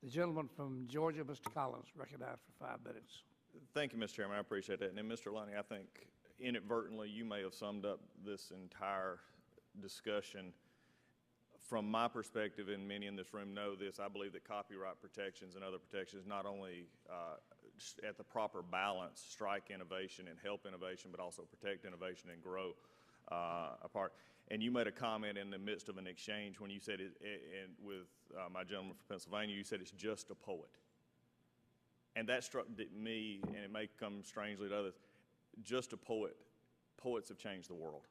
The gentleman from Georgia, Mr. Collins, recognized for 5 minutes. Thank you, Mr. Chairman. I appreciate that. And then, Mr. Lunny, I think inadvertently you may have summed up this entire discussion. From my perspective, and many in this room know this, I believe that copyright protections and other protections not only at the proper balance strike innovation and help innovation, but also protect innovation and grow apart. And you made a comment in the midst of an exchange when you said it, and with my gentleman from Pennsylvania, you said it's just a poet. And that struck me, and it may come strangely to others, just a poet. Poets have changed the world.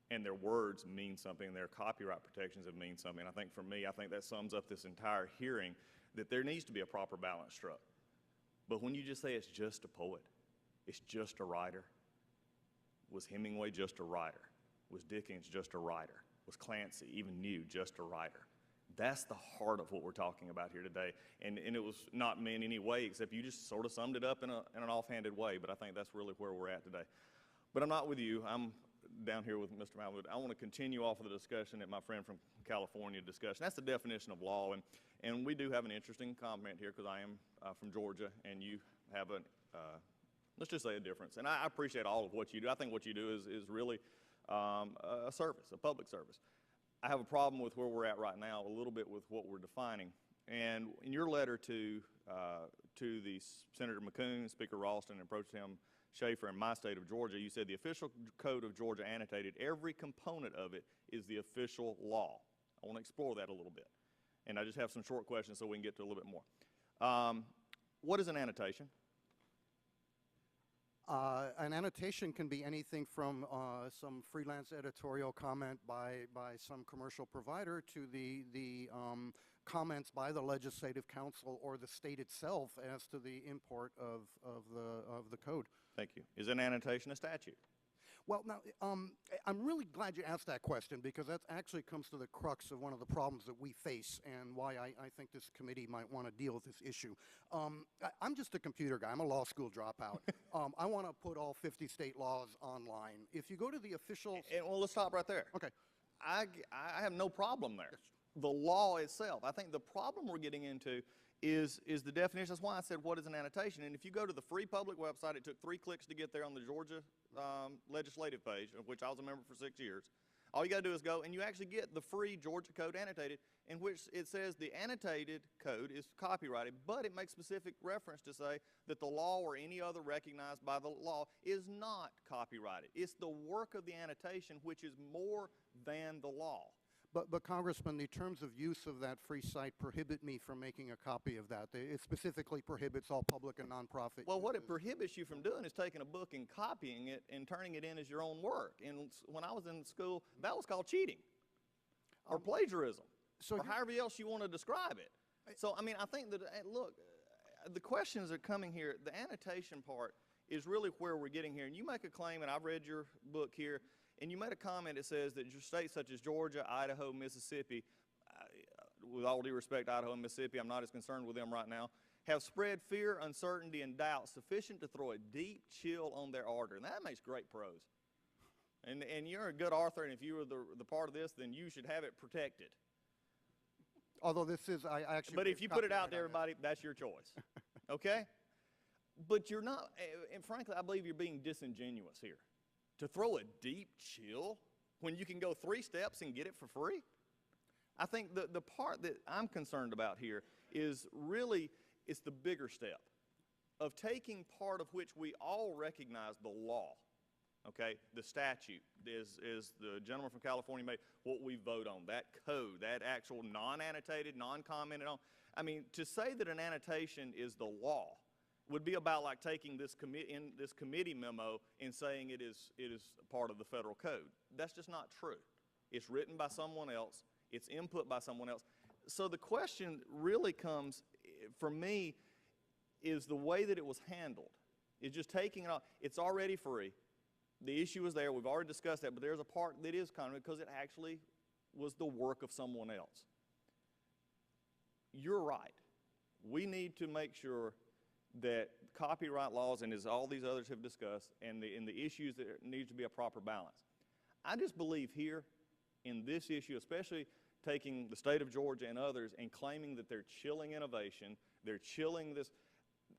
And their words mean something, their copyright protections have mean something. And I think for me, I think that sums up this entire hearing, that there needs to be a proper balance struck. But when you just say it's just a poet, it's just a writer, was Hemingway just a writer? Was Dickens just a writer? Was Clancy, even new, just a writer? That's the heart of what we're talking about here today. And it was not meant in any way, except you just sort of summed it up in an offhanded way. But I think that's really where we're at today. But I'm not with you. I'm down here with Mr. Malamud. I want to continue off of the discussion that my friend from California discussed. That's the definition of law. And we do have an interesting comment here because I am from Georgia, and you have a, let's just say, a difference. And I appreciate all of what you do. I think what you do is really a service, a public service. I have a problem with where we're at right now, a little bit with what we're defining. And in your letter to the Senator McCoon, Speaker Ralston, and Pro Tem Schaefer in my state of Georgia, you said the official code of Georgia annotated every component of it is the official law. I want to explore that a little bit. And I just have some short questions so we can get to a little bit more. What is an annotation? An annotation can be anything from some freelance editorial comment by some commercial provider to the comments by the Legislative Council or the state itself as to the import of the code. Thank you. Is an annotation a statute? Well, now, I'm really glad you asked that question, because that actually comes to the crux of one of the problems that we face and why I think this committee might want to deal with this issue. I'm just a computer guy. I'm a law school dropout. I want to put all 50 state laws online. If you go to the official... Well, let's stop right there. Okay. I have no problem there. Yes. The law itself. I think the problem we're getting into is the definition. That's why I said, what is an annotation? And if you go to the free public website, it took 3 clicks to get there on the Georgia legislative page, of which I was a member for 6 years. All you got to do is go, and you actually get the free Georgia code annotated, in which it says the annotated code is copyrighted, but it makes specific reference to say that the law or any other recognized by the law is not copyrighted. It's the work of the annotation which is more than the law. But Congressman, the terms of use of that free site prohibit me from making a copy of that. It specifically prohibits all public and nonprofit. Well, what it prohibits you from doing is taking a book and copying it and turning it in as your own work. And when I was in school, that was called cheating or plagiarism, or however else you want to describe it. So, I mean, I think that, look, the questions that are coming here, the annotation part is really where we're getting here. And you make a claim, and I've read your book here, and you made a comment that says that states such as Georgia, Idaho, Mississippi, with all due respect, Idaho and Mississippi, I'm not as concerned with them right now, have spread fear, uncertainty, and doubt sufficient to throw a deep chill on their ardor. And that makes great prose. And you're a good author, and if you were the part of this, then you should have it protected. Although this is, I actually... But if you put it out to everybody, that's your choice. Okay? But you're not, and frankly, I believe you're being disingenuous here. To throw a deep chill when you can go 3 steps and get it for free? I think the part that I'm concerned about here is really, it's the bigger step of taking part of which we all recognize the law, okay? The statute is the gentleman from California made what we vote on, that code, that actual non-annotated, non-commented on. I mean, to say that an annotation is the law would be about like taking this committee memo and saying it is part of the federal code. That's just not true. It's written by someone else. It's input by someone else. So the question really comes, for me, is the way that it was handled. It's just taking it off. It's already free. The issue is there. We've already discussed that, but there's a part that is kind of because it actually was the work of someone else. You're right. We need to make sure that copyright laws, and as all these others have discussed, and the issues that there needs to be a proper balance. I just believe here in this issue, especially taking the state of Georgia and others and claiming that they're chilling innovation, they're chilling this,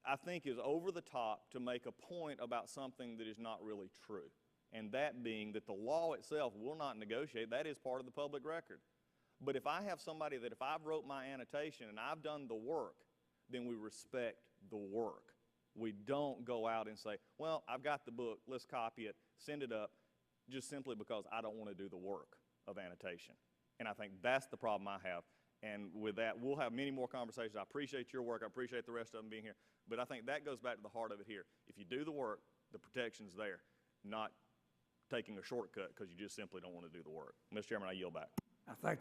I think is over the top to make a point about something that is not really true. And that being that the law itself will not negotiate. That is part of the public record. But if I have somebody that if I've wrote my annotation and I've done the work, then we respect the work. We don't go out and say, well, I've got the book, let's copy it, send it up, just simply because I don't want to do the work of annotation. And I think that's the problem I have. And with that, we'll have many more conversations. I appreciate your work. I appreciate the rest of them being here. But I think that goes back to the heart of it here. If you do the work, the protection's there, not taking a shortcut because you just simply don't want to do the work. Mr. Chairman, I yield back. I thank the